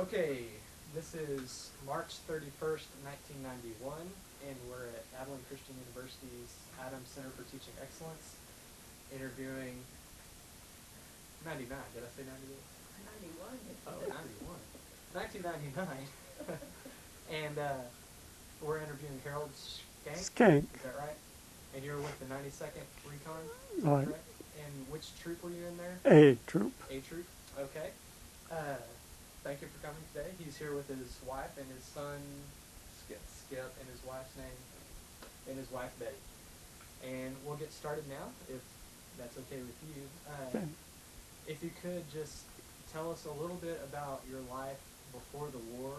Okay, this is March 31st, 1991, and we're at Abilene Christian University's Adams Center for Teaching Excellence, interviewing 99. Did I say 91? 91. Oh, 91. 1999. And we're interviewing Harold Schenck. Schenck. Is that right? And you're with the 92nd Recon? Right. Correct? And which troop were you in there? A troop. A troop. Okay. Thank you for coming today. He's here with his wife and his son, Skip, and his wife's name, and his wife, Betty. And we'll get started now, if that's okay with you. Okay. If you could just tell us a little bit about your life before the war,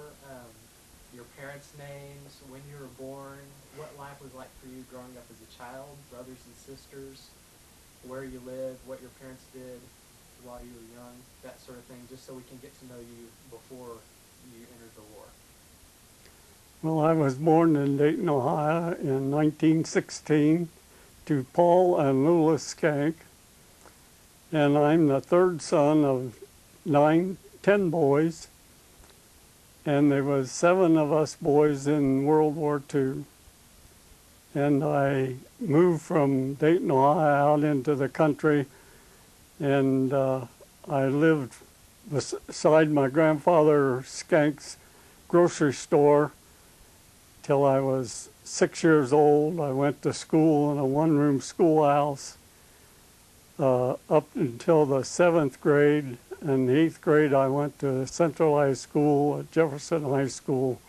your parents' names, when you were born, what life was like for you growing up as a child, brothers and sisters, where you lived, what your parents did while you were young, that sort of thing, just so we can get to know you before you entered the war. Well, I was born in Dayton, Ohio in 1916 to Paul and Lula Schenck, and I'm the third son of 10 boys, and there was 7 of us boys in World War II. And I moved from Dayton, Ohio out into the country, and I lived beside my grandfather Schenck's grocery store till I was 6 years old. I went to school in a one-room schoolhouse up until the 7th grade. In the 8th grade, I went to centralized school at Jefferson High School.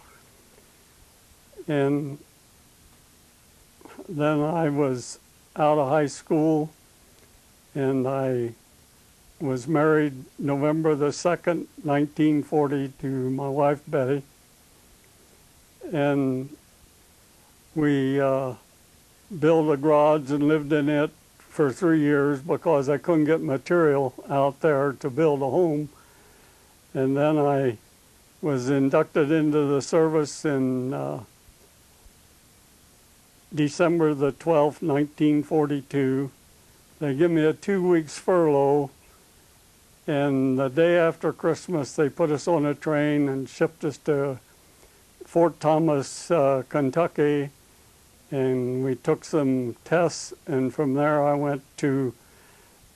And then I was out of high school, and I was married November the 2nd, 1940, to my wife, Betty. And we built a garage and lived in it for 3 years because I couldn't get material out there to build a home. And then I was inducted into the service in December the 12th, 1942. They give me a 2 weeks furlough, and the day after Christmas they put us on a train and shipped us to Fort Thomas, Kentucky, and we took some tests, and from there I went to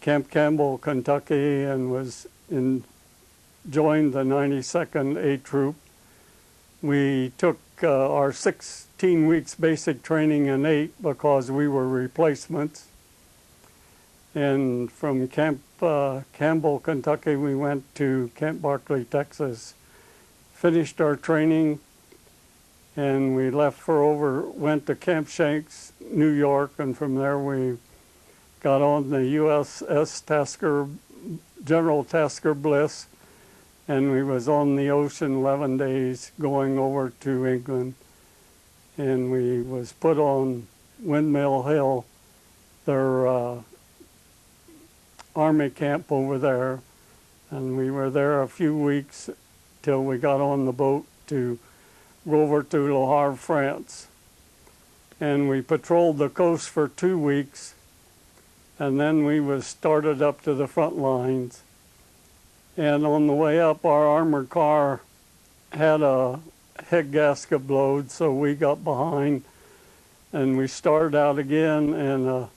Camp Campbell, Kentucky, and joined the 92nd A Troop. We took our 16 weeks basic training in 8 because we were replacements. And from Camp Campbell, Kentucky, we went to Camp Barkley, Texas. Finished our training, and we went to Camp Schenck, New York, and from there we got on the USS General Tasker Bliss, and we was on the ocean 11 days going over to England. And we was put on Windmill Hill, their army camp over there, and we were there a few weeks till we got on the boat to go over to Le Havre, France. And we patrolled the coast for 2 weeks, and then we was started up to the front lines. And on the way up, our armored car had a head gasket blowed, so we got behind, and we started out again, and a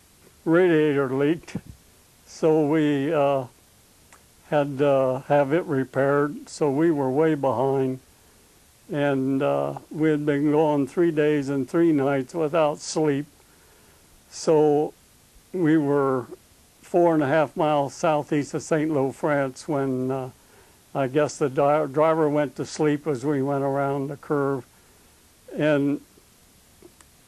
radiator leaked, so we had to have it repaired, so we were way behind. And we had been gone 3 days and 3 nights without sleep, so we were 4.5 miles southeast of St. Lo, France, when I guess the driver went to sleep as we went around the curve. And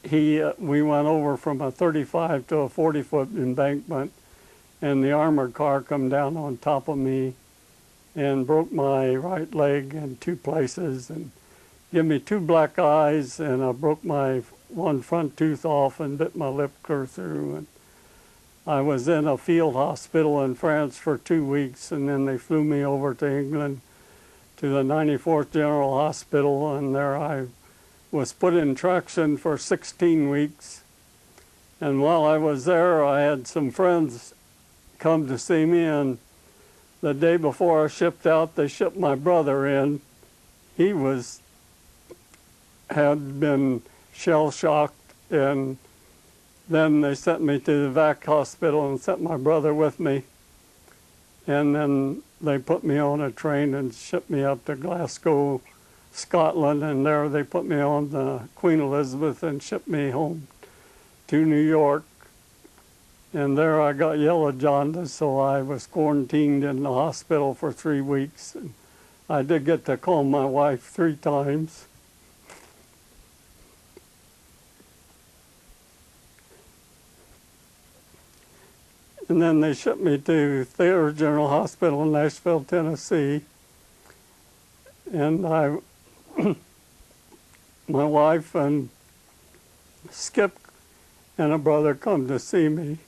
we went over from a 35 to a 40-foot embankment, and the armored car come down on top of me and broke my right leg in 2 places and gave me 2 black eyes, and I broke my one front tooth off and bit my lip clear through. And I was in a field hospital in France for 2 weeks, and then they flew me over to England to the 94th General Hospital, and there I was put in traction for 16 weeks. And while I was there, I had some friends come to see me, and the day before I shipped out, they shipped my brother in, he had been shell shocked, and then they sent me to the VAC hospital and sent my brother with me. And then they put me on a train and shipped me up to Glasgow, Scotland, and there they put me on the Queen Elizabeth and shipped me home to New York. And there I got yellow jaundice, so I was quarantined in the hospital for 3 weeks. And I did get to call my wife 3 times. And then they shipped me to Thayer General Hospital in Nashville, Tennessee. And my wife and Skip and a brother come to see me.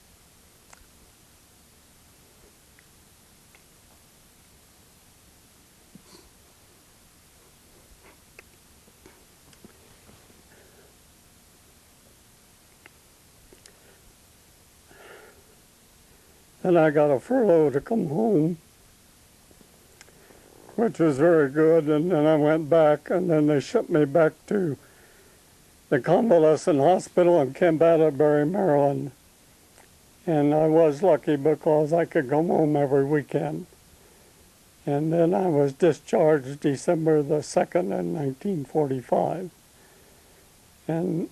And I got a furlough to come home, which was very good. And then I went back, and then they shipped me back to the convalescent hospital in Canterbury, Maryland. And I was lucky because I could come home every weekend. And then I was discharged December the 2nd in 1945. And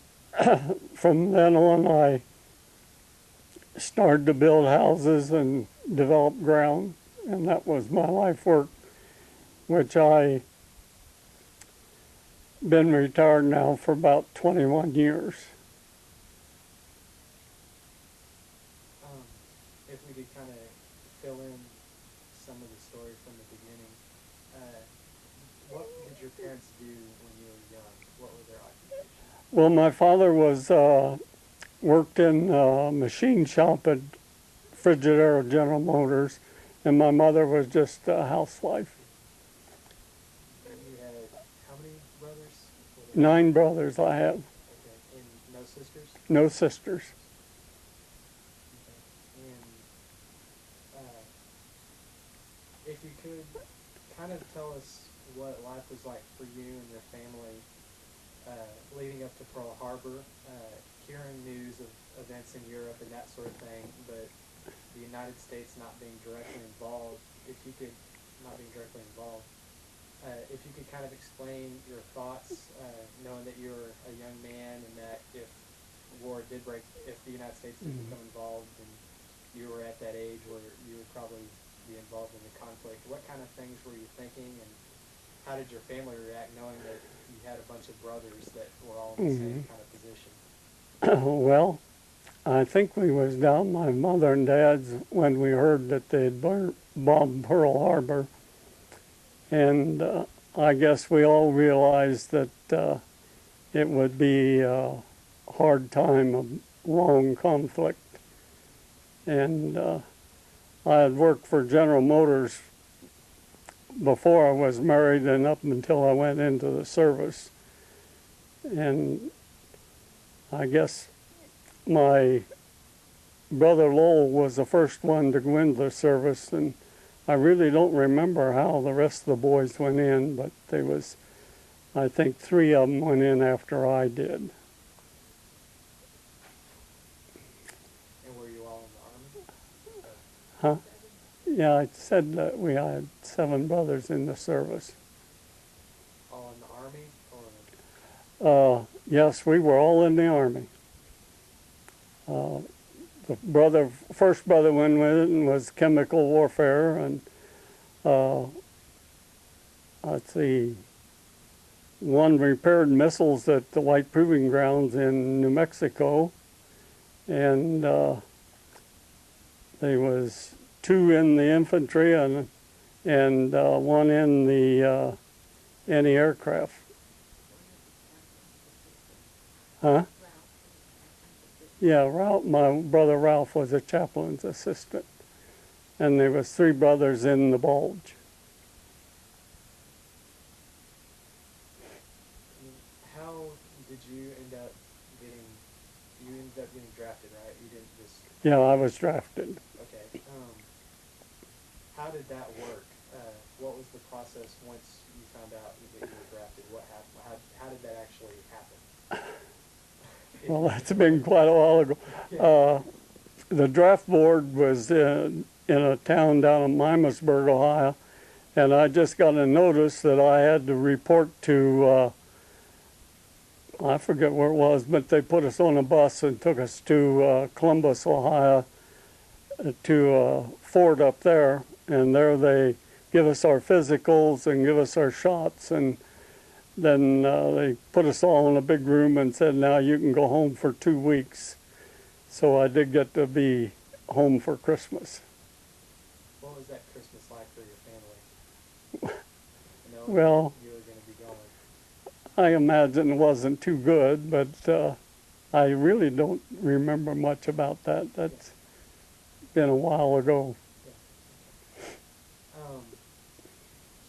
from then on, I started to build houses and develop ground, and that was my life work, which I been retired now for about 21 years. If we could kind of fill in some of the story from the beginning, what did your parents do when you were young? What were their occupations? Well, my father was worked in a machine shop at Frigidaire General Motors, and my mother was just a housewife. And you had how many brothers? 9 brothers I have. Okay, and no sisters? No sisters. Okay. And if you could kind of tell us what life was like for you and your family leading up to Pearl Harbor, hearing news of events in Europe and that sort of thing, but the United States not being directly involved, if you could kind of explain your thoughts, knowing that you were a young man and that if war did break, if the United States did become involved and you were at that age where you would probably be involved in the conflict, what kind of things were you thinking, and how did your family react knowing that you had a bunch of brothers that were all in the same kind of position? Well, I think we was down my mother and dad's when we heard that they'd bombed Pearl Harbor, and I guess we all realized that it would be a hard time, a long conflict. And I had worked for General Motors before I was married and up until I went into the service. And I guess my brother Lowell was the first one to go into the service, and I really don't remember how the rest of the boys went in, but there was, I think 3 of them went in after I did. And were you all in the Army? Huh? Yeah, I said that we had 7 brothers in the service. All in the Army? Or Yes, we were all in the Army. The first brother went in was chemical warfare, and let's see, one repaired missiles at the White Proving Grounds in New Mexico, and there was 2 in the infantry and 1 in the anti-aircraft. Huh? Yeah, my brother Ralph was a chaplain's assistant, and there was 3 brothers in the Bulge. how did you end up getting drafted, right? You didn't just... Yeah, I was drafted. Okay. How did that work? what was the process once you found out that you were drafted? What happened? How did that actually happen? If Well, you that's can been remember. quite a while ago. Yeah. The draft board was in a town down in Mimisburg, Ohio, and I just got a notice that I had to report to, I forget where it was, but they put us on a bus and took us to Columbus, Ohio, to a fort up there, and there they give us our physicals and give us our shots, and then they put us all in a big room and said, now you can go home for 2 weeks. So I did get to be home for Christmas. What was that Christmas like for your family? Well, You were going to be going. I imagine it wasn't too good, but I really don't remember much about that. That's been a while ago.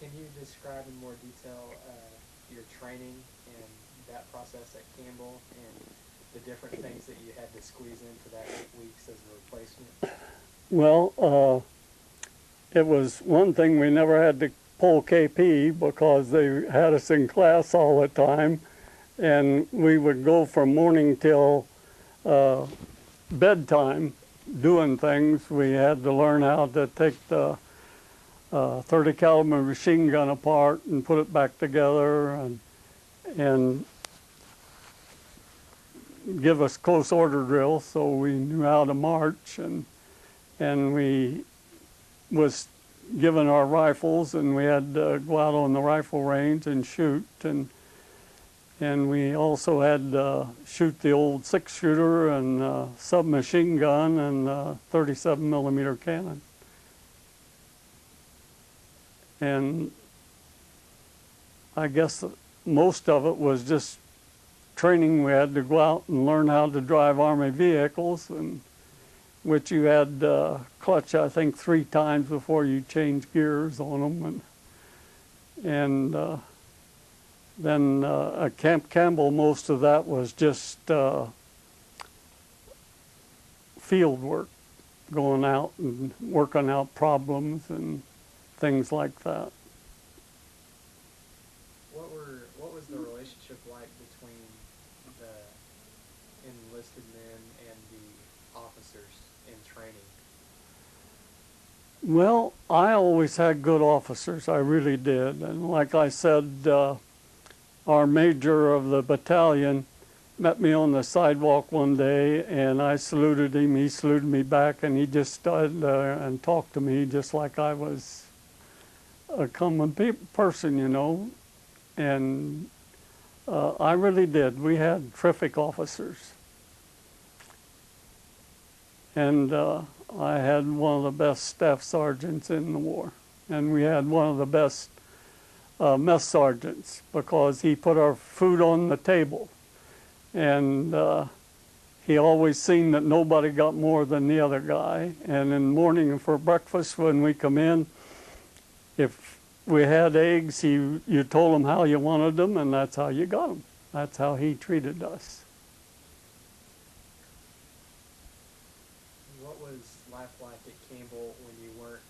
Can you describe in more detail your training and that process at Campbell and the different things that you had to squeeze into that 8 weeks as a replacement? Well, it was one thing we never had to pull KP because they had us in class all the time, and we would go from morning till bedtime doing things. We had to learn how to take the 30 caliber machine gun apart and put it back together, and give us close order drills so we knew how to march, and we was given our rifles, and we had to go out on the rifle range and shoot, and we also had to shoot the old 6-shooter and submachine gun and 37 millimeter cannon. And I guess most of it was just training. We had to go out and learn how to drive Army vehicles, and which you had clutch, I think, 3 times before you change gears on them. And then at Camp Campbell, most of that was just field work, going out and working out problems and things like that. What was the relationship like between the enlisted men and the officers in training? Well, I always had good officers, I really did. And like I said, our major of the battalion met me on the sidewalk one day, and I saluted him, he saluted me back, and he just stood and talked to me just like I was a common person, you know. And I really did. We had terrific officers. And I had one of the best staff sergeants in the war. And we had one of the best mess sergeants, because he put our food on the table. And he always seen that nobody got more than the other guy. And in the morning for breakfast when we come in, if we had eggs, you told him how you wanted them, and that's how you got them. That's how he treated us. What was life like at Campbell when you weren't,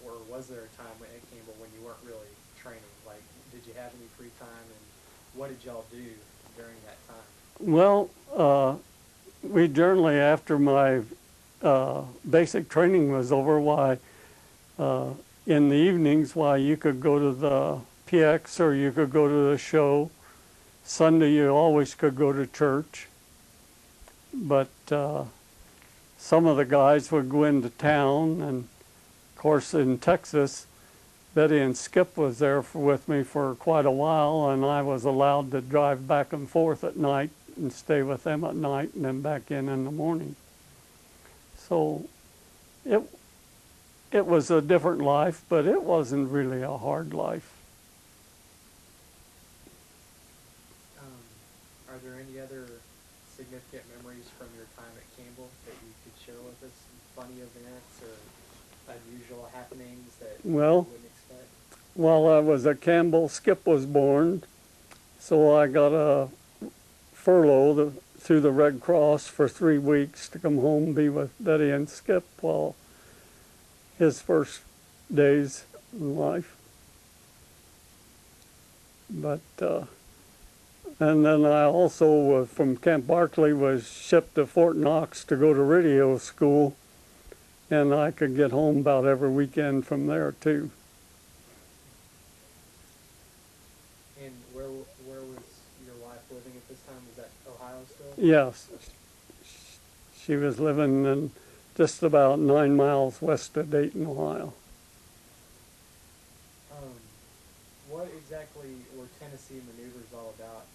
or was there a time at Campbell when you weren't really training? Like, did you have any free time, and what did y'all do during that time? Well, we generally, after my basic training was over, in the evenings, you could go to the PX or you could go to the show. Sunday, you always could go to church. But some of the guys would go into town, and of course in Texas, Betty and Skip was there with me for quite a while, and I was allowed to drive back and forth at night and stay with them at night and then back in the morning. So it was a different life, but it wasn't really a hard life. Are there any other significant memories from your time at Campbell that you could share with us? Funny events or unusual happenings that you Well, wouldn't expect? while I was at Campbell, Skip was born, so I got a furlough through the Red Cross for 3 weeks to come home and be with Betty and Skip while his first days in life. But and then I also from Camp Barkley was shipped to Fort Knox to go to radio school, and I could get home about every weekend from there too. And where was your wife living at this time? Was that Ohio still? Yes, she was living in just about 9 miles west of Dayton, Ohio. Um, what exactly were Tennessee maneuvers all about?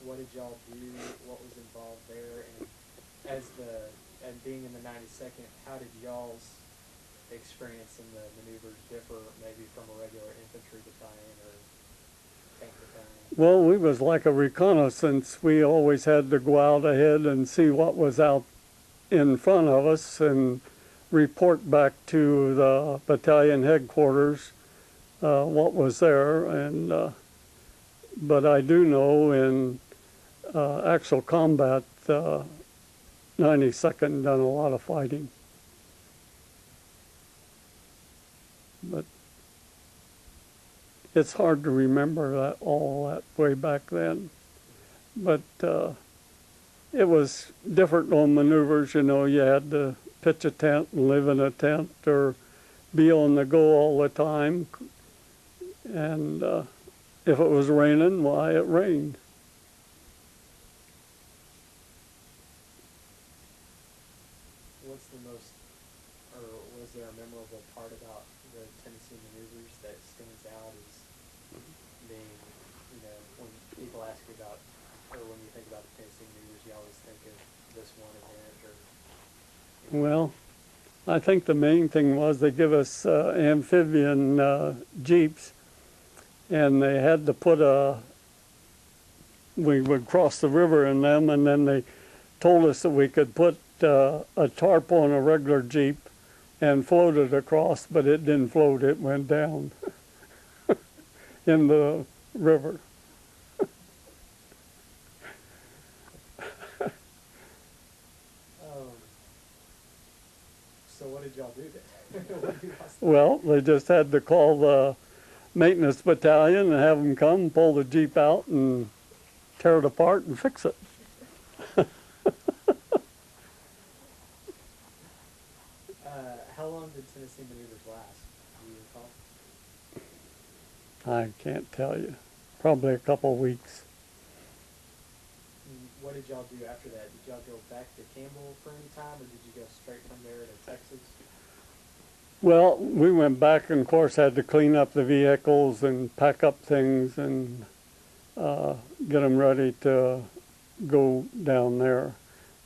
What did y'all do? What was involved there? And being in the 92nd, how did y'all's experience in the maneuvers differ maybe from a regular infantry battalion or tank battalion? Well, we was like a reconnaissance. We always had to go out ahead and see what was out in front of us and report back to the battalion headquarters what was there. And but I do know in actual combat, 92nd done a lot of fighting. But it's hard to remember that all that way back then. But it was different on maneuvers. You know, you had to pitch a tent and live in a tent or be on the go all the time. And if it was raining, why, it rained. What's the most, or was there a memorable part about the Tennessee maneuvers that stands out as being, when people ask you about, or when you think about the Tennessee maneuvers, you always think of this one event or? Well, I think the main thing was they give us amphibian jeeps, and they had to put we would cross the river in them, and then they told us that we could put a tarp on a regular jeep and float it across, but it didn't float, it went down in the river. So what did y'all do then? Well, they just had to call the maintenance battalion and have them come, pull the jeep out and tear it apart and fix it. How long did Tennessee maneuvers last? Do you recall? I can't tell you. Probably a couple of weeks. What did y'all do after that? Did y'all go back to Campbell for any time, or did you go straight from there to Texas? Well, we went back and, of course, had to clean up the vehicles and pack up things and get them ready to go down there.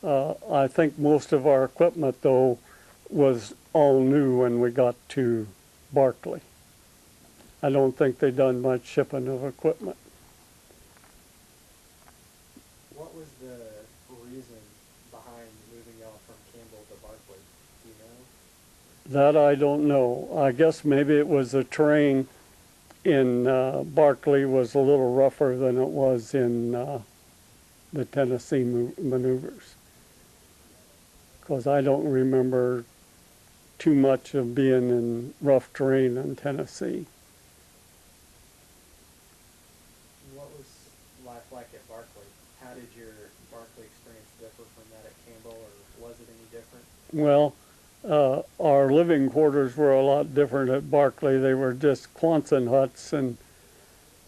I think most of our equipment, though, was all new when we got to Barkley. I don't think they done much shipping of equipment. What was the reason behind moving y'all from Campbell to Barkley? Do you know? That I don't know. I guess maybe it was the terrain in Barkley was a little rougher than it was in the Tennessee maneuvers. Because I don't remember too much of being in rough terrain in Tennessee. What was life like at Barkley? How did your Barkley experience differ from that at Campbell, or was it any different? Well, our living quarters were a lot different at Barkley. They were just Quonset huts, and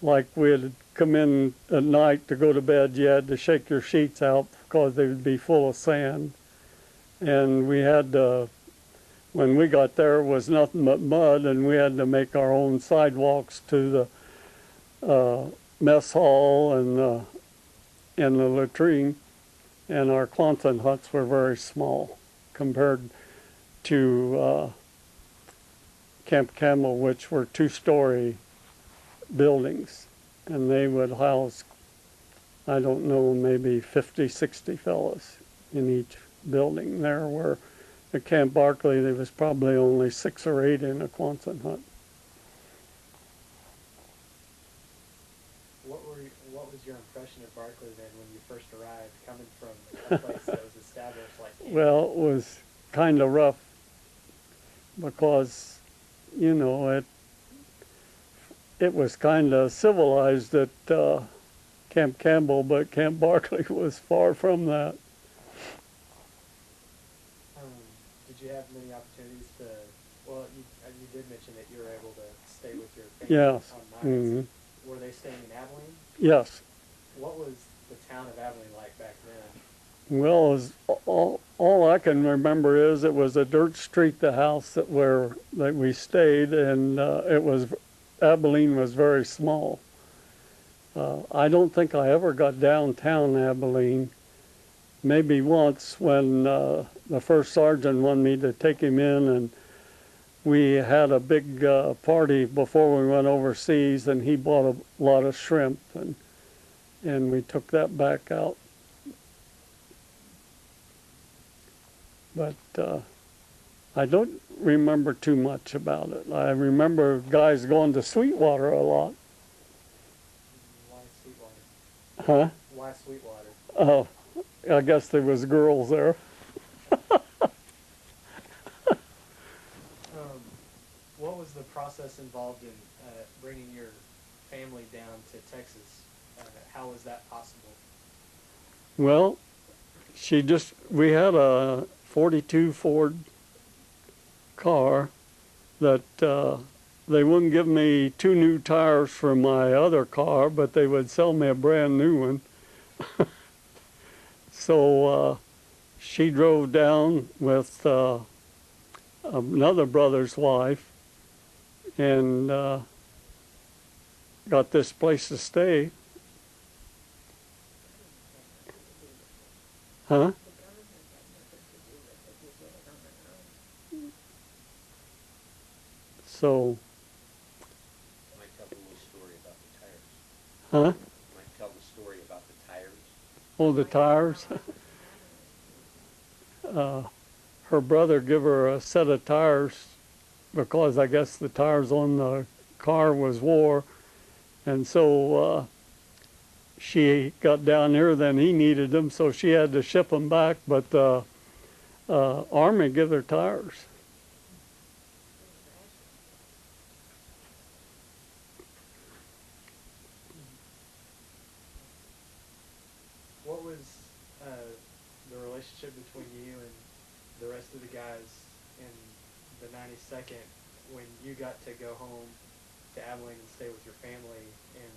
like we'd come in at night to go to bed, you had to shake your sheets out because they would be full of sand. And we had to, when we got there, it was nothing but mud, and we had to make our own sidewalks to the mess hall and the latrine. And our Quonset huts were very small compared to Camp Campbell, which were two-story buildings, and they would house, I don't know, maybe 50, 60 fellows in each building. There were at Camp Barkley, there was probably only 6 or 8 in a Quonset hut. What was your impression of Barkley then when you first arrived, coming from a place that was established like Campbell? Well, it was kind of rough because, it was kind of civilized at Camp Campbell, but Camp Barkley was far from that. Did you have many opportunities to? Well, you did mention that you were able to stay with your family Yes. on nights. Mm-hmm. Were they staying in Abilene? Yes. What was the town of Abilene like back then? Well, as all I can remember is it was a dirt street, the house that we stayed, and it was Abilene was very small. I don't think I ever got downtown Abilene. Maybe once when the first sergeant wanted me to take him in, and we had a big party before we went overseas, and he bought a lot of shrimp, and we took that back out. But I don't remember too much about it. I remember guys going to Sweetwater a lot. Why Sweetwater? Huh? Why Sweetwater? Oh, I guess there was girls there. What was the process involved in bringing your family down to Texas? How was that possible? Well, we had a 42 Ford car that they wouldn't give me 2 new tires for my other car, but they would sell me a brand new one. So she drove down with another brother's wife and got this place to stay. Huh? So. Might tell the little story about the tires. Huh? Might tell the story about the tires. Oh, the tires. Her brother gave her a set of tires because I guess the tires on the car was wore, and so she got down here. Then he needed them, so she had to ship them back. But the Army gave her tires. What was the relationship between you and the rest of the guys in the 92nd when you got to go home to Abilene and stay with your family, and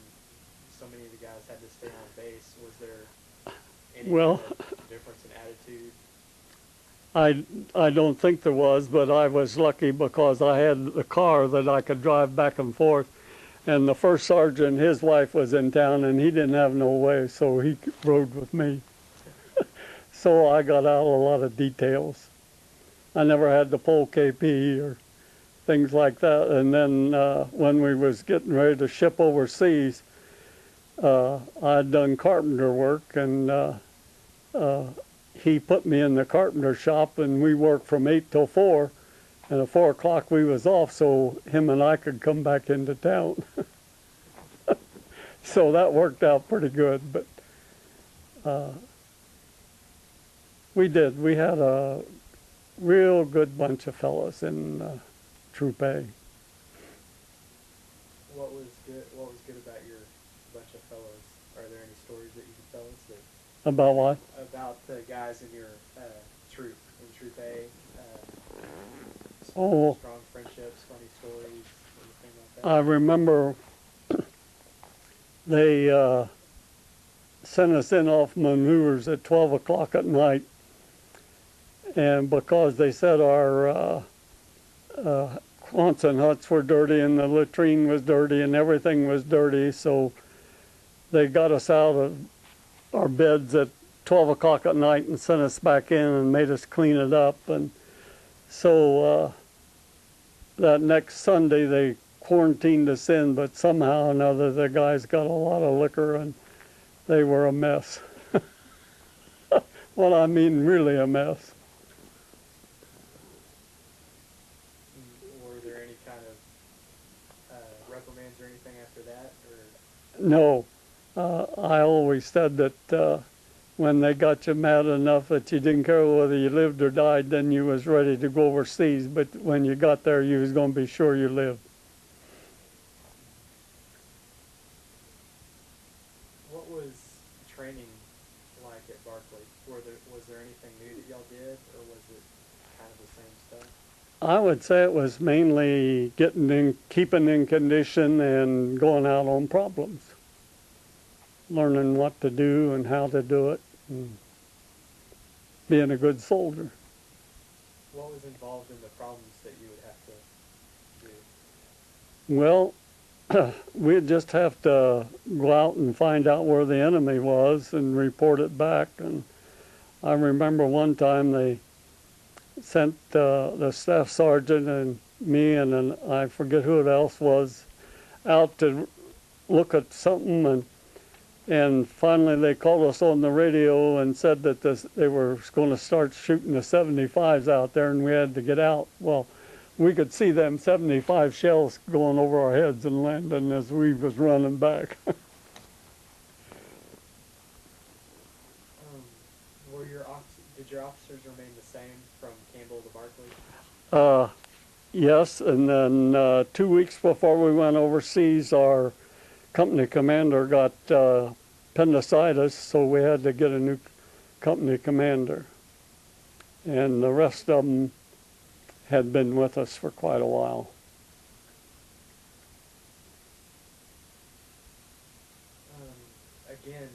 so many of the guys had to stay on base? Was there any kind of difference in attitude? I don't think there was, but I was lucky because I had the car that I could drive back and forth. And the first sergeant, his wife was in town, and he didn't have no way, so he rode with me. So I got out a lot of details. I never had to pull KP or things like that. And then when we was getting ready to ship overseas, I'd done carpenter work, and he put me in the carpenter shop, and we worked from 8 till 4. And at 4 o'clock we was off, so him and I could come back into town. So that worked out pretty good. But we did. We had a real good bunch of fellas in Troop A. What was good about your bunch of fellows? Are there any stories that you could tell us About what? about the guys in your troop, in Troop A? Oh. Strong friendships, funny stories, anything like that? I remember they sent us in off maneuvers at 12 o'clock at night, and because they said our Quonset huts were dirty and the latrine was dirty and everything was dirty, so they got us out of our beds at 12 o'clock at night and sent us back in and made us clean it up. And so that next Sunday they quarantined us in, but somehow or another the guys got a lot of liquor and they were a mess. Well, I mean really a mess. Were there any kind of reprimands or anything after that? Or? No. I always said that when they got you mad enough that you didn't care whether you lived or died, then you was ready to go overseas. But when you got there, you was going to be sure you lived. I would say it was mainly keeping in condition and going out on problems, learning what to do and how to do it, and being a good soldier. What was involved in the problems that you would have to do? Well, we'd just have to go out and find out where the enemy was and report it back. And I remember one time they sent the staff sergeant and me and I forget who it else was out to look at something, and finally they called us on the radio and said that they were going to start shooting the 75s out there and we had to get out. Well, we could see them 75 shells going over our heads and landing as we was running back. Did your officers remain the same from Campbell to Barkley? Yes, and then 2 weeks before we went overseas, our company commander got appendicitis, so we had to get a new company commander. And the rest of them had been with us for quite a while. Again,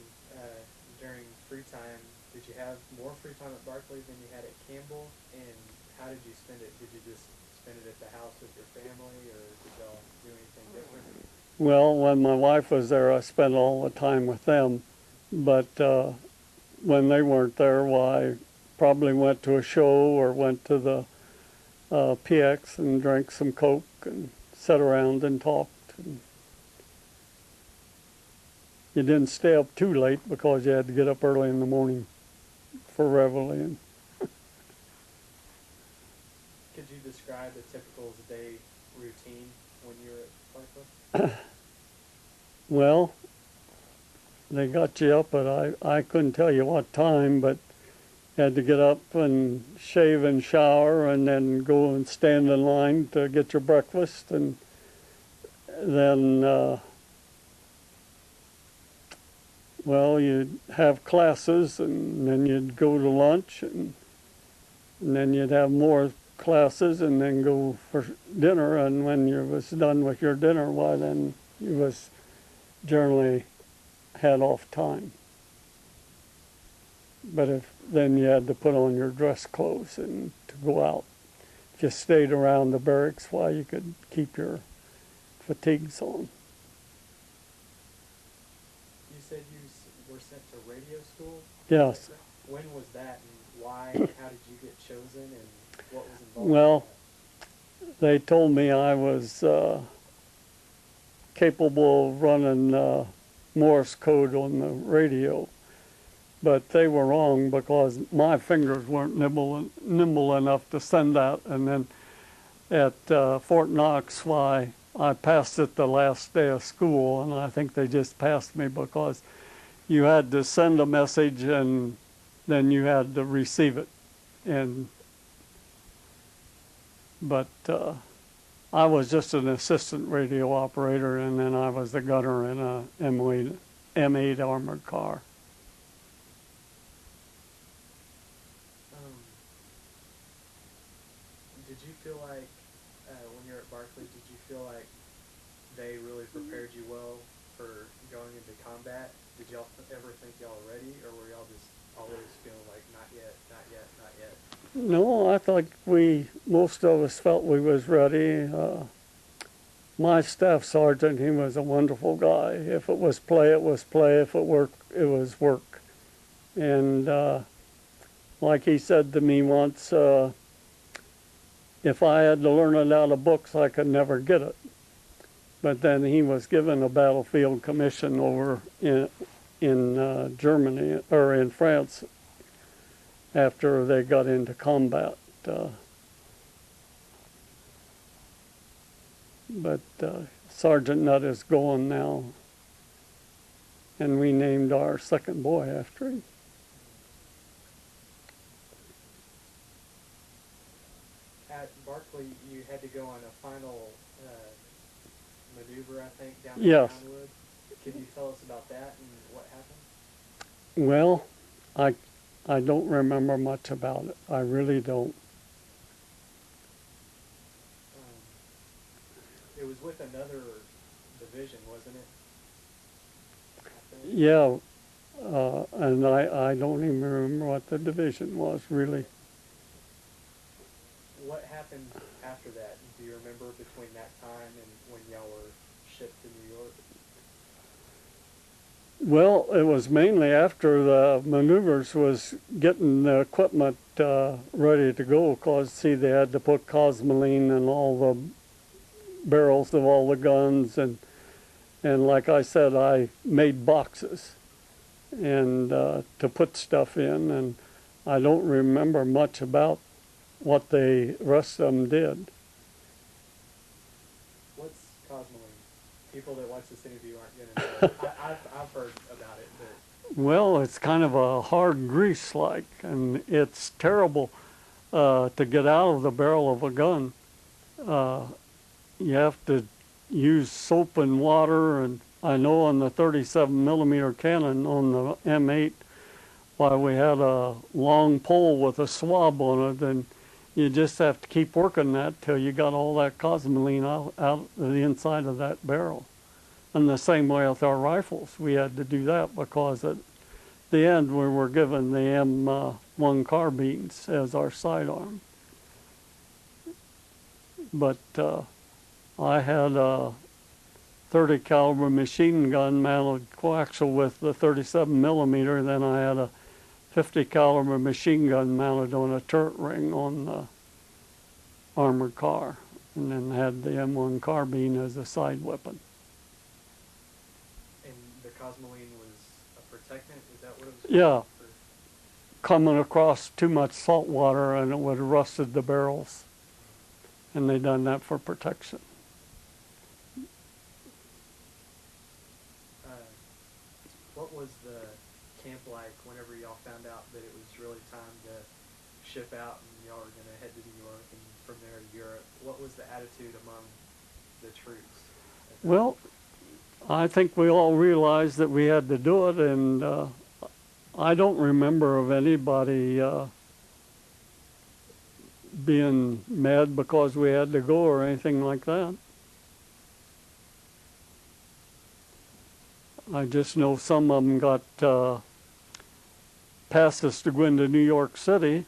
during free time, did you have more free time at Barkley than you had at Campbell? And how did you spend it? Did you just spend it at the house with your family, or did y'all do anything different? Well, when my wife was there, I spent all the time with them. But when they weren't there, well, I probably went to a show or went to the PX and drank some Coke and sat around and talked. And you didn't stay up too late because you had to get up early in the morning for reveille. Could you describe a typical day routine when you were at Barkley? Well, they got you up at, I couldn't tell you what time, but you had to get up and shave and shower and then go and stand in line to get your breakfast, and then well, you'd have classes, and then you'd go to lunch, and then you'd have more classes, and then go for dinner. And when you was done with your dinner, why then you was generally had off time. But then you had to put on your dress clothes and to go out. If you stayed around the barracks, why you could keep your fatigues on. You said you were sent to radio school? Yes. When was that, and why, and how did you get chosen, and what was involved? Well, they told me I was capable of running Morse code on the radio, but they were wrong because my fingers weren't nimble enough to send that. And then at Fort Knox, why, I passed it the last day of school, and I think they just passed me because you had to send a message and then you had to receive it. But I was just an assistant radio operator, and then I was the gunner in a M8 armored car. Did you feel like, when you were at Barkley, did you feel like they really prepared you well for going into combat? Did y'all ever think y'all were ready, or were y'all just always feeling like, not yet, not yet, not yet? No, I think most of us felt we was ready. My staff sergeant, he was a wonderful guy. If it was play, it was play. If it was work. And like he said to me once, if I had to learn it out of books, I could never get it. But then he was given a battlefield commission over in Germany, or in France, after they got into combat. But Sergeant Nutt is gone now, and we named our second boy after him. At Barkley, you had to go on a final maneuver, I think, down Yes. in Downwood. Could you tell us about that and what happened? Well, I don't remember much about it. I really don't. it was with another division, wasn't it? After that? Yeah, and I don't even remember what the division was, really. What happened after that? Do you remember between that time and when y'all were shipped to New York? Well, it was mainly after the maneuvers was getting the equipment ready to go, because, see, they had to put cosmoline in all the barrels of all the guns, and like I said, I made boxes and to put stuff in, and I don't remember much about what the rest of them did. What's cosmoline? People that watch this interview aren't going to know. I've heard about it, but Well, it's kind of a hard grease like, and it's terrible to get out of the barrel of a gun. You have to use soap and water, and I know on the 37 millimeter cannon on the M8, why we had a long pole with a swab on it, and you just have to keep working that till you got all that cosmoline out of the inside of that barrel. And the same way with our rifles, we had to do that, because at the end we were given the M1 carbines as our sidearm. But I had a 30 caliber machine gun mounted coaxial with the 37 millimeter. Then I had a 50 caliber machine gun mounted on a turret ring on the armored car, and then had the M1 carbine as a side weapon. and the cosmoline was a protectant. Is that what it was? Yeah. For? Coming across too much salt water and it would have rusted the barrels, and they done that for protection. What was the camp like whenever y'all found out that it was really time to ship out and y'all were going to head to New York and from there to Europe? What was the attitude among the troops? Well, I think we all realized that we had to do it, and I don't remember of anybody being mad because we had to go or anything like that. I just know some of them got passes to go into New York City,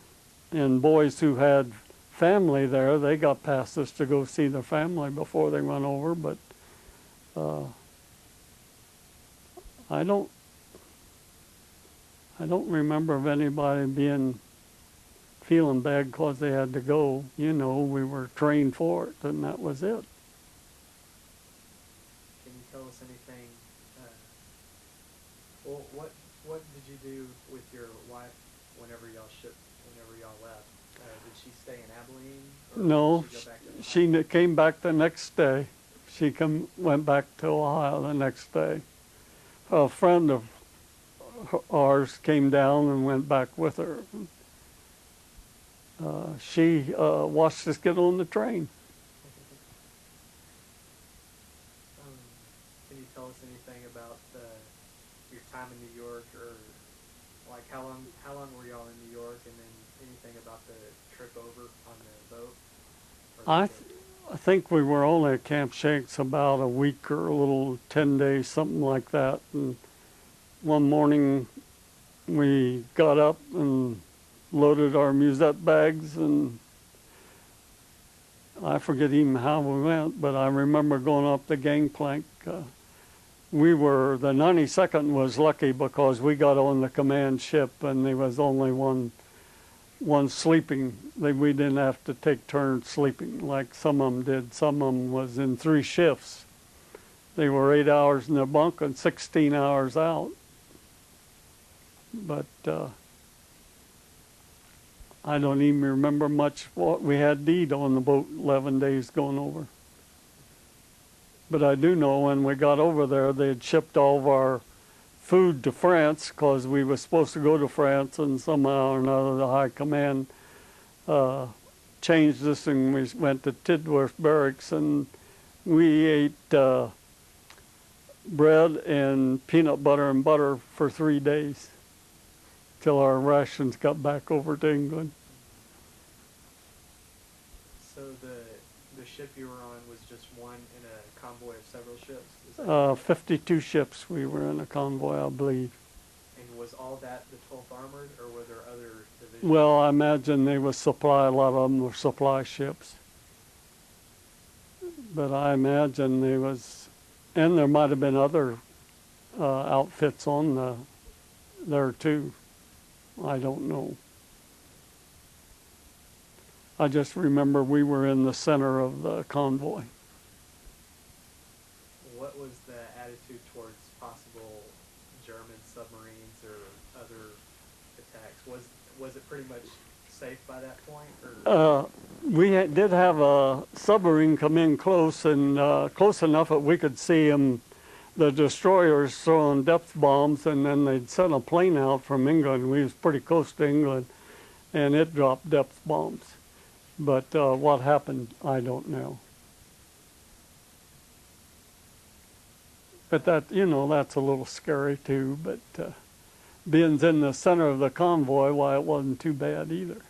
and boys who had family there, they got passes to go see their family before they went over, but I don't remember of anybody feeling bad because they had to go. You know, we were trained for it, and that was it. Can you tell us anything? Well, what did you do with your wife whenever y'all left? Did she stay in Abilene? Or No, did she go back to she came back the next day. She went back to Ohio the next day. A friend of ours came down and went back with her. She watched us get on the train. Can you tell us anything about your time in New York, or like how long were y'all in New York, and then anything about the trip over on the boat? I think we were only at Camp Schenck's about a week or a little 10 days, something like that. And one morning we got up and loaded our musette bags, and I forget even how we went, but I remember going up the gangplank. The 92nd was lucky because we got on the command ship and there was only one sleeping. We didn't have to take turns sleeping like some of them did. Some of them was in 3 shifts. They were 8 hours in their bunk and 16 hours out. But I don't even remember much what we had to eat on the boat 11 days going over. But I do know when we got over there, they had shipped all of our food to France because we were supposed to go to France, and somehow or another the high command changed us, and we went to Tidworth Barracks, and we ate bread and peanut butter and butter for 3 days till our rations got back over to England. So the ship you were on was just one in a convoy of several ships? Is that correct? 52 ships we were in a convoy, I believe. And was all that the 12th Armored, or were there other divisions? Well, I imagine they was supply, a lot of them were supply ships. But I imagine they was, and there might have been other outfits on there too. I don't know. I just remember we were in the center of the convoy. What was the attitude towards possible German submarines or other attacks? Was it pretty much safe by that point? Or? We did have a submarine come in close, and close enough that we could see them, the destroyers throwing depth bombs, and then they'd send a plane out from England. We was pretty close to England, and it dropped depth bombs. But what happened, I don't know. But that, that's a little scary too. But being in the center of the convoy, why, it wasn't too bad either.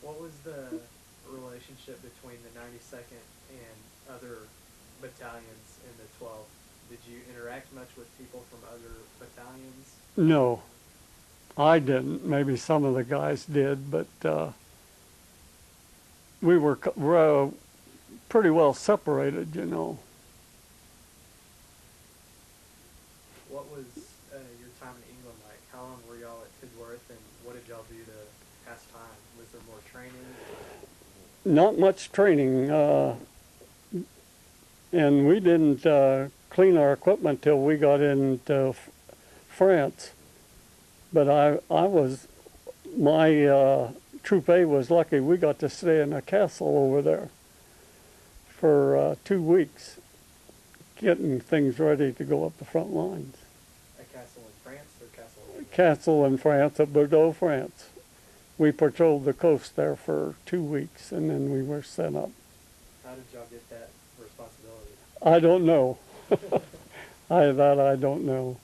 What was the relationship between the 92nd and other battalions in the 12th? Did you interact much with people from other battalions? No, I didn't. Maybe some of the guys did, but we were pretty well separated, What was your time in England like? How long were y'all at Tidworth, and what did y'all do to pass time? Was there more training? Not much training, and we didn't clean our equipment till we got into France. But my Troop A was lucky. We got to stay in a castle over there for 2 weeks, getting things ready to go up the front lines. A castle in France or castle in England? Castle in France, at Bordeaux, France. We patrolled the coast there for 2 weeks, and then we were sent up. How did y'all get that responsibility? I don't know. I don't know.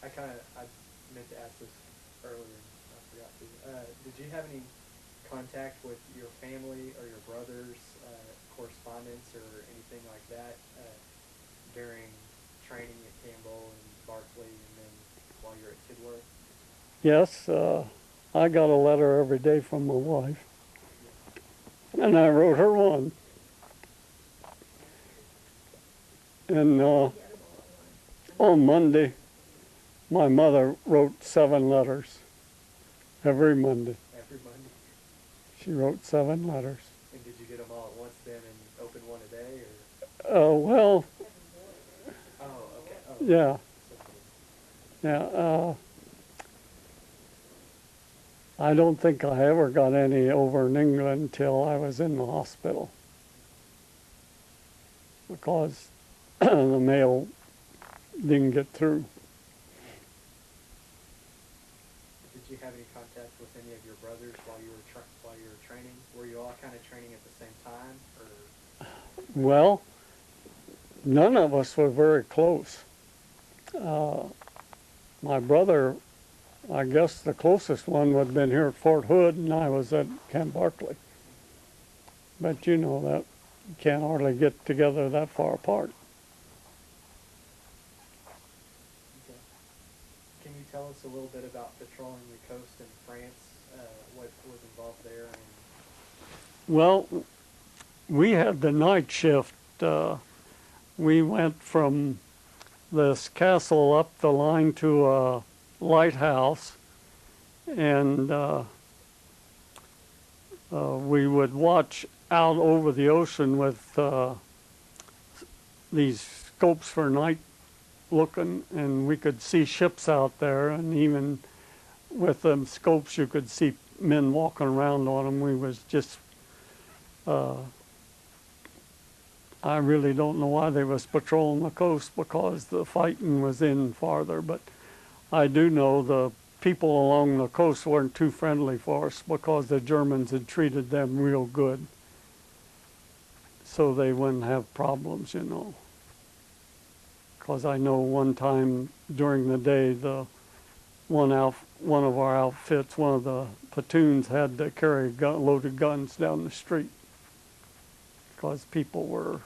I meant to ask this earlier, I forgot to. Did you have any contact with your family or your brothers, correspondence or anything like that during training at Campbell and Barclay, and then while you're at Tidworth? Yes, I got a letter every day from my wife, and I wrote her one. And on Monday, my mother wrote 7 letters every Monday. Every Monday? She wrote 7 letters. And did you get them all at once then and open one a day? Well, Oh, okay. Oh, yeah, so- yeah. I don't think I ever got any over in England until I was in the hospital, because the mail didn't get through. Did you have any contact with any of your brothers while you were training? Were you all kind of training at the same time, or? Well, none of us were very close. My brother, I guess the closest one would have been here at Fort Hood, and I was at Camp Barclay. But that you can't hardly get together that far apart. Okay. Can you tell us a little bit about patrolling the coast in France? What was involved there? Well, we had the night shift. We went from this castle up the line to a lighthouse, and we would watch out over the ocean with these scopes for night looking, and we could see ships out there, and even with them scopes you could see men walking around on them. We was just I really don't know why they was patrolling the coast, because the fighting was in farther, but I do know the people along the coast weren't too friendly for us, because the Germans had treated them real good, so they wouldn't have problems, Because I know one time during the day, the one one of our outfits, one of the platoons had to carry loaded guns down the street because people were.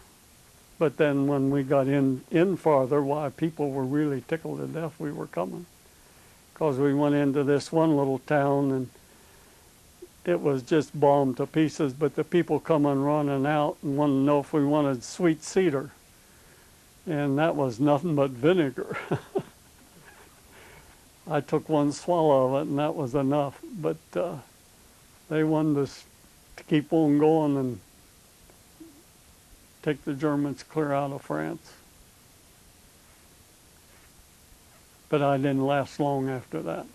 But then when we got in farther, why, people were really tickled to death we were coming. Because we went into this one little town and it was just bombed to pieces, but the people coming running out and wanted to know if we wanted sweet cedar. And that was nothing but vinegar. I took one swallow of it and that was enough. But they wanted us to keep on going and take the Germans clear out of France. But I didn't last long after that.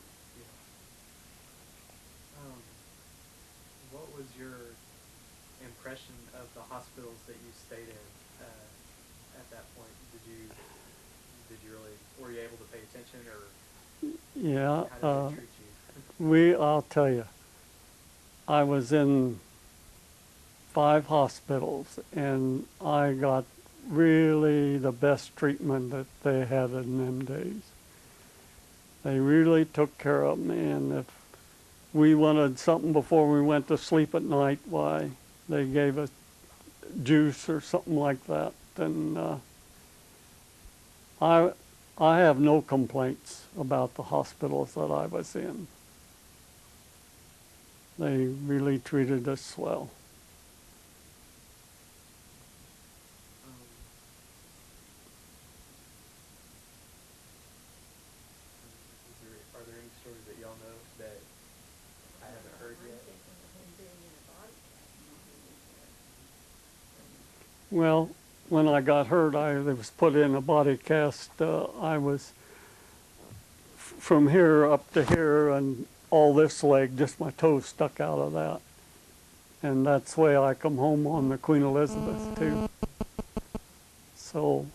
What was your impression of the hospitals that you stayed in at that point? Did you really, were you able to pay attention, or Yeah, how did they treat you? I'll tell you, I was in 5 hospitals and I got really the best treatment that they had in them days. They really took care of me, and if we wanted something before we went to sleep at night, why, they gave us juice or something like that. And I have no complaints about the hospitals that I was in. They really treated us well. Are there any stories that y'all know that I haven't heard yet? Well, when I got hurt, I was put in a body cast. I was from here up to here, and all this leg, just my toes stuck out of that. And that's the way I come home on the Queen Elizabeth too. So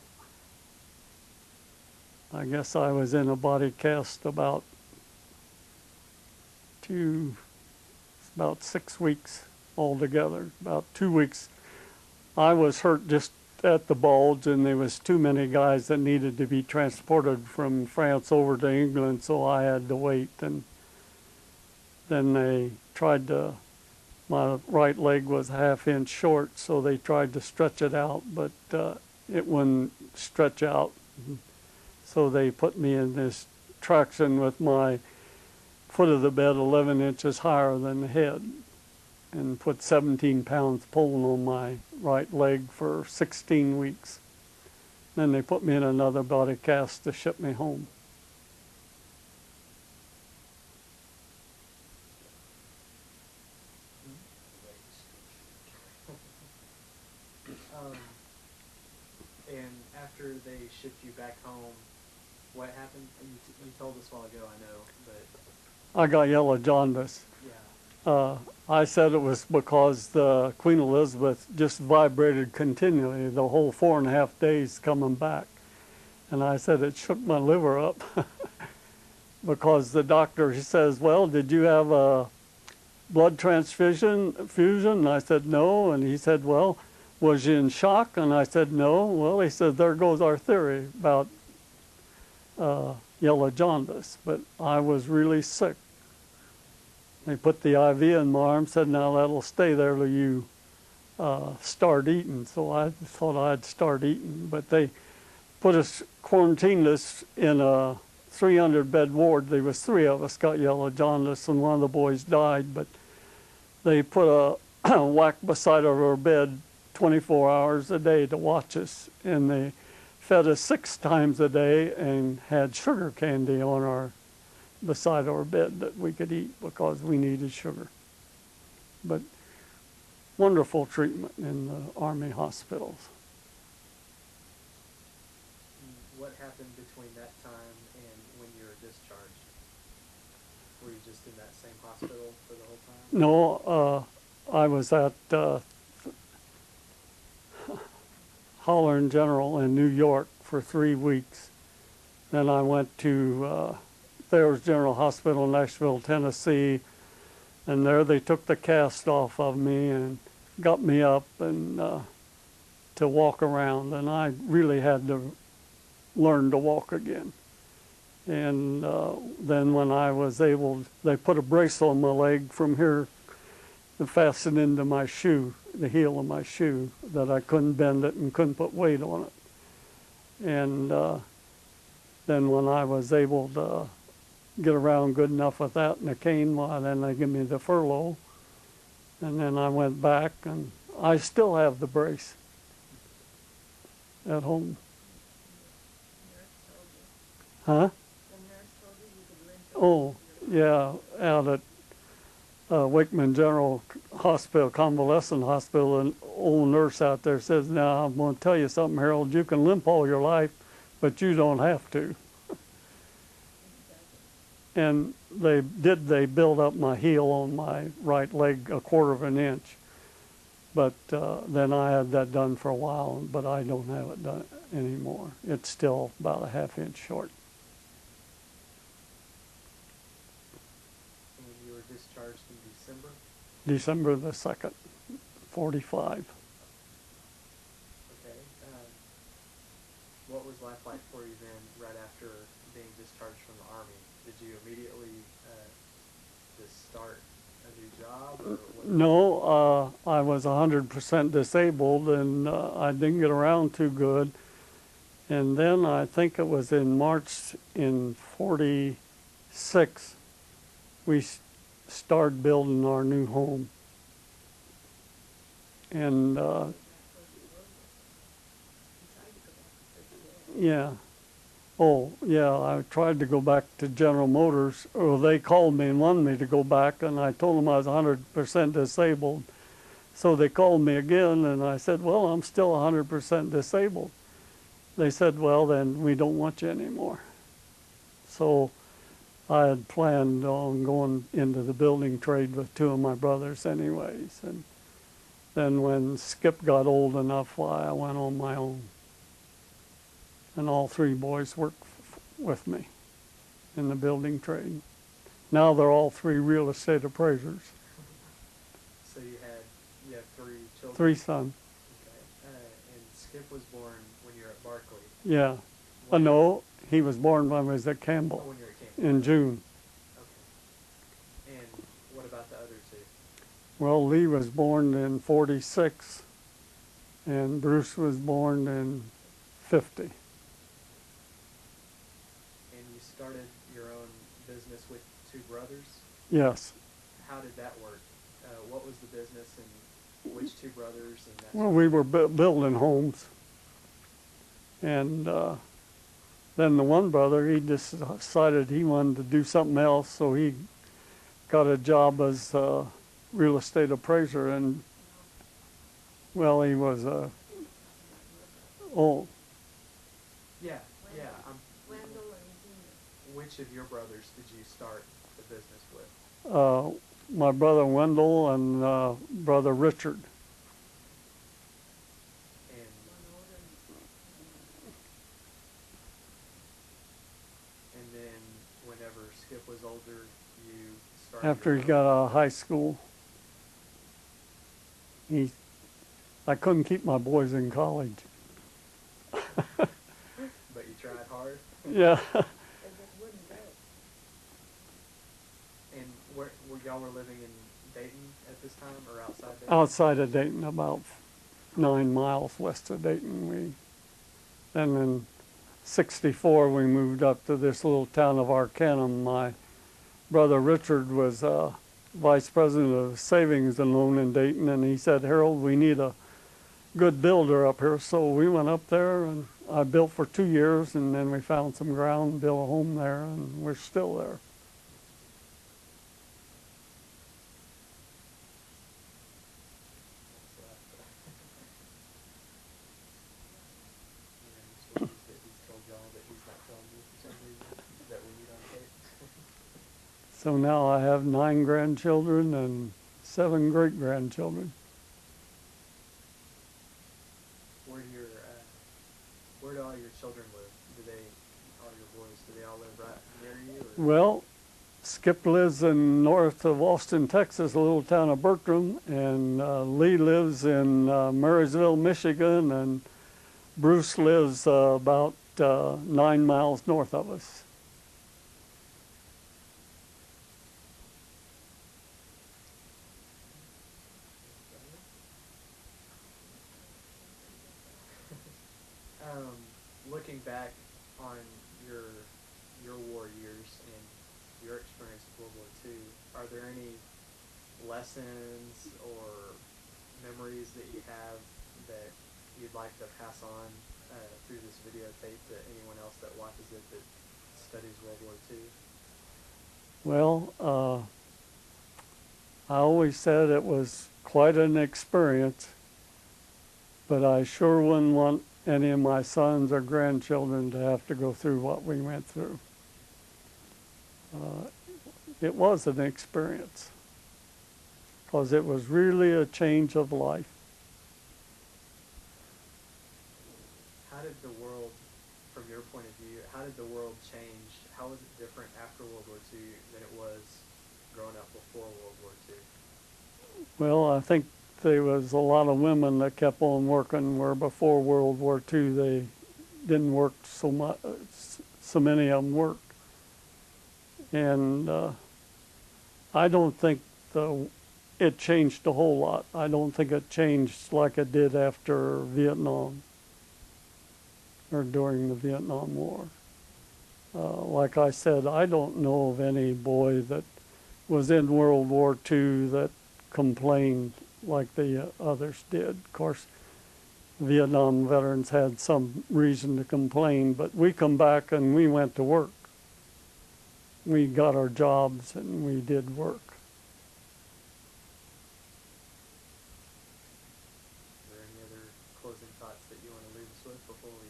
I guess I was in a body cast about 6 weeks altogether. About 2 weeks. I was hurt just at the bulge, and there was too many guys that needed to be transported from France over to England, so I had to wait. And then they tried to, my right leg was a ½ inch short, so they tried to stretch it out, but it wouldn't stretch out. So they put me in this traction with my foot of the bed 11 inches higher than the head, and put 17 pounds pulling on my right leg for 16 weeks. Then they put me in another body cast to ship me home. And after they shipped you back home, what happened? You told us a while ago, I know, but I got yellow jaundice. yeah. I said it was because the Queen Elizabeth just vibrated continually the whole 4.5 days coming back. And I said it shook my liver up because the doctor, he says, well, did you have a blood transfusion? And I said, no. And he said, well, was you in shock? And I said, no. Well, he said, there goes our theory about yellow jaundice. But I was really sick. They put the IV in my arm, said, now that'll stay there till you start eating. So I thought I'd start eating. But they quarantined us in a 300-bed ward. There was 3 of us got yellow jaundice, and one of the boys died. But they put a whack beside our bed 24 hours a day to watch us. And they fed us 6 times a day and had sugar candy on beside our bed that we could eat because we needed sugar. But wonderful treatment in the Army hospitals. What happened between that time and when you were discharged? Were you just in that same hospital for the whole time? No, I was at Holler General in New York for 3 weeks. Then I went to Thayer's General Hospital in Nashville, Tennessee, and there they took the cast off of me and got me up and to walk around, and I really had to learn to walk again. And then when I was able, they put a brace on my leg from here to fasten into my shoe, the heel of my shoe, that I couldn't bend it and couldn't put weight on it. And then when I was able to get around good enough with that and a cane, well, then they give me the furlough. And then I went back, and I still have the brace at home. Huh? Oh, yeah, out at Wakeman General Hospital, Convalescent Hospital, an old nurse out there says, "Now, I'm going to tell you something, Harold. You can limp all your life, but you don't have to." And they built up my heel on my right leg 1/4 of an inch. But then I had that done for a while, but I don't have it done anymore. It's still about a 1/2 inch short. And you were discharged in December? December the 2nd, 45. Okay. What was life like for you then, right after being discharged from the Army? Did you immediately just start a new job? Or what? No, I was 100% disabled, and I didn't get around too good. And then I think it was in March in 46, we started building our new home. And yeah. Oh, yeah, I tried to go back to General Motors, or they called me and wanted me to go back, and I told them I was 100% disabled. So they called me again, and I said, "Well, I'm still 100% disabled." They said, "Well, then we don't want you anymore." So I had planned on going into the building trade with 2 of my brothers anyways. And then when Skip got old enough, why, I went on my own. And all 3 boys work with me in the building trade. Now they're all 3 real estate appraisers. So you have 3 children? 3 sons. Okay. And Skip was born when you were at Barclay? Yeah. No, he was born when I was at Campbell. Oh, when you were at Campbell. In June. Okay. And what about the other 2? Well, Lee was born in 46, and Bruce was born in 50. And you started your own business with 2 brothers? Yes. How did that work? What was the business, and which 2 brothers? And that Well, we were building homes. And then the one brother, he just decided he wanted to do something else, so he got a job as a real estate appraiser. And, well, he was a... Oh, Yeah. Which of your brothers did you start the business with? my brother Wendell and brother Richard. And then whenever Skip was older, you started After he got out of high school, I couldn't keep my boys in college. But you tried hard? Yeah. And where y'all were living in Dayton at this time, or outside Dayton? Outside of Dayton, about 9 miles west of Dayton. Then in '64 we moved up to this little town of Arcanum. My brother Richard was vice president of savings and loan in Dayton, and he said, "Harold, we need a good builder up here." So we went up there, and I built for 2 years, and then we found some ground, built a home there, and we're still there. So now I have 9 grandchildren and 7 great-grandchildren. Where do all your children live? All your boys, do they all live right near you? Or? Well, Skip lives in north of Austin, Texas, a little town of Bertram, and Lee lives in Marysville, Michigan, and Bruce lives about 9 miles north of us. there any lessons or memories that you have that you'd like to pass on through this videotape to anyone else that watches it that studies World War II? Well, I always said it was quite an experience, but I sure wouldn't want any of my sons or grandchildren to have to go through what we went through. It was an experience because it was really a change of life. How did the world, from your point of view, how did the world change? How was it different after World War II than it was growing up before World War II? Well, I think there was a lot of women that kept on working where before World War II they didn't work so much, so many of them worked. And I don't think it changed a whole lot. I don't think it changed like it did after Vietnam or during the Vietnam War. Like I said, I don't know of any boy that was in World War II that complained like the others did. Of course, Vietnam veterans had some reason to complain, but we come back and we went to work. We got our jobs and we did work. Are there any other closing thoughts that you want to leave us with before we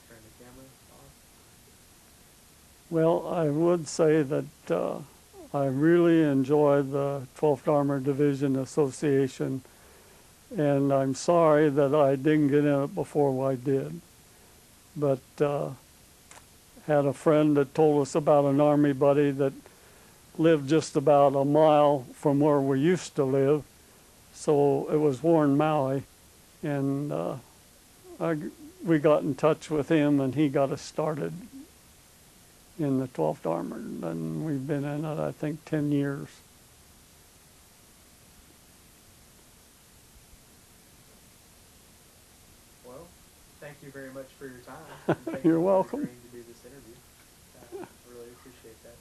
turn the camera off? Well, I would say that I really enjoy the 12th Armored Division Association, and I'm sorry that I didn't get in it before I did. But had a friend that told us about an Army buddy that lived just about a mile from where we used to live. So it was Warren Maui, and we got in touch with him, and he got us started in the 12th Armored, and we've been in it, I think, 10 years. Well, thank you very much for your time. And thank You're you for welcome. agreeing to do this interview. I really appreciate that.